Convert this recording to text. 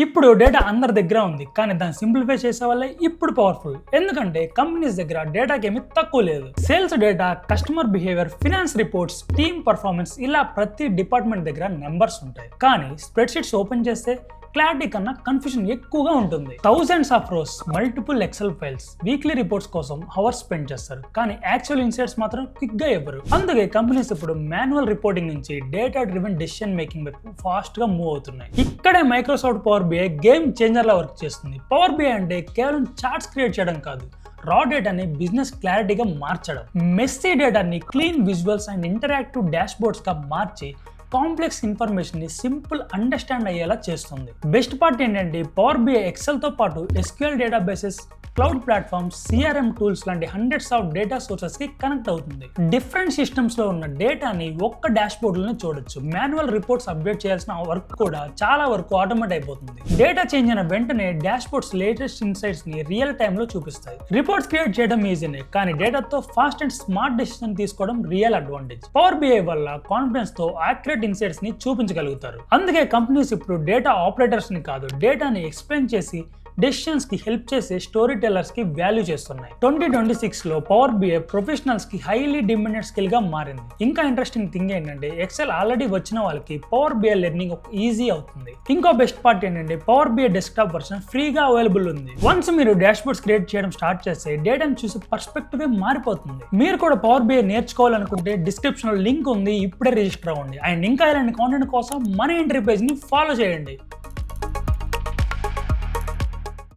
ఇప్పుడు డేటా అందరి దగ్గర ఉంది, కానీ దాన్ని సింప్లిఫై చేసే వాళ్ళే ఇప్పుడు పవర్ఫుల్. ఎందుకంటే కంపెనీస్ దగ్గర డేటాకి ఏమీ తక్కువ లేదు. Sales data, customer behaviour, finance reports, team performance, ఇలా ప్రతి డిపార్ట్మెంట్ దగ్గర నెంబర్స్ ఉంటాయి. కానీ స్ప్రెడ్షీట్స్ ఓపెన్ చేస్తే క్లారిటీ కన్నా కన్ఫ్యూజన్ ఎక్కువగా ఉంటుంది. Thousands of rose, multiple XL files, weekly reports కోసం అవర్స్ స్పెండ్ చేస్తారు, కానీ యాక్చువల్ ఇన్సైట్స్ మాత్రం క్విక్ గా ఇవ్వరు. అందుకే కంపెనీస్ ఇప్పుడు మాన్యువల్ రిపోర్టింగ్ నుంచి డేటా డ్రివెన్ డెసిషన్ మేకింగ్ వైపు ఫాస్ట్ గా మూవ్ అవుతున్నాయి. ఇక్కడే Microsoft Power BI game changer లా వర్క్ చేస్తుంది. పవర్ బిఐ అంటే కేవలం చార్ట్స్ క్రియేట్ చేయడం కాదు, రా డేటాని బిజినెస్ క్లారిటీగా మార్చడం, మెస్సీ డేటాని clean visuals and interactive dash boards గా మార్చి కాంప్లెక్స్ ఇన్ఫర్మేషన్ ని సింపుల్ అండర్స్టాండ్ అయ్యేలా చేస్తుంది. బెస్ట్ పార్ట్ ఏంటంటే పవర్ బిఐ ఎక్సెల్ తో పాటు SQL databases, cloud platforms, CRM tools లాంటి హండ్రెడ్స్ ఆఫ్ డేటా సోర్సెస్ కి కనెక్ట్ అవుతుంది. డిఫరెంట్ సిస్టమ్స్ లో ఉన్న డేటాని ఒక్క డాష్ బోర్డ్ లోనే చూడొచ్చు. మాన్యువల్ రిపోర్ట్స్ అప్డేట్ చేయాల్సిన వర్క్ కూడా చాలా వరకు ఆటోమేట్ అయిపోతుంది. డేటా చేంజ్ అయిన వెంటనే డాష్ బోర్డ్స్ లేటెస్ట్ ఇన్సైట్స్ ని రియల్ టైమ్ లో చూపిస్తాయి. రిపోర్ట్స్ క్రియేట్ చేయడం ఈజీనే, కానీ డేటాతో ఫాస్ట్ అండ్ స్మార్ట్ డెసిషన్ తీసుకోవడం రియల్ అడ్వాంటేజ్. పవర్ బిఐ వల్ల కాన్ఫిడెన్స్ తో యాక్యురేట్ ఇన్సైట్స్ ని చూపించగలుగుతారు. అందుకే కంపెనీస్ ఇప్పుడు డేటా ఆపరేటర్స్ ని కాదు, డేటాని ఎక్స్ప్లెయిన్ చేసి డెసిషన్స్ కి హెల్ప్ చేసే స్టోరీ టెల్లర్స్ కి వాల్యూ చేస్తున్నాయి. 2026 లో పవర్ బిఐ ప్రొఫెషనల్స్ కి హైలీ డిమాండెడ్ స్కిల్ గా మారింది. ఇంకా ఇంట్రెస్టింగ్ థింగ్ ఏంటంటే ఎక్సెల్ ఆల్రెడీ వచ్చిన వాళ్ళకి పవర్ బిఐ లెర్నింగ్ ఈజీ అవుతుంది. ఇంకో బెస్ట్ పార్ట్ ఏంటంటే పవర్ బిఐ డెస్క్టాప్ వర్షన్ ఫ్రీగా అవైలబుల్ ఉంది. వన్స్ మీరు డాష్ బోర్డ్స్ క్రియేట్ చేయడం స్టార్ట్ చేస్తే డేటాను చూసి పర్స్పెక్టివ్ మారిపోతుంది. మీరు కూడా పవర్ బిఐ నేర్చుకోవాలనుకుంటే డిస్క్రిప్షన్ లో లింక్ ఉంది, ఇప్పుడే రిజిస్టర్ అవ్వండి. అండ్ ఇంకా ఇలాంటి కాంటెంట్ కోసం మన ఎంట్రీ పేజ్ ని ఫాలో చేయండి.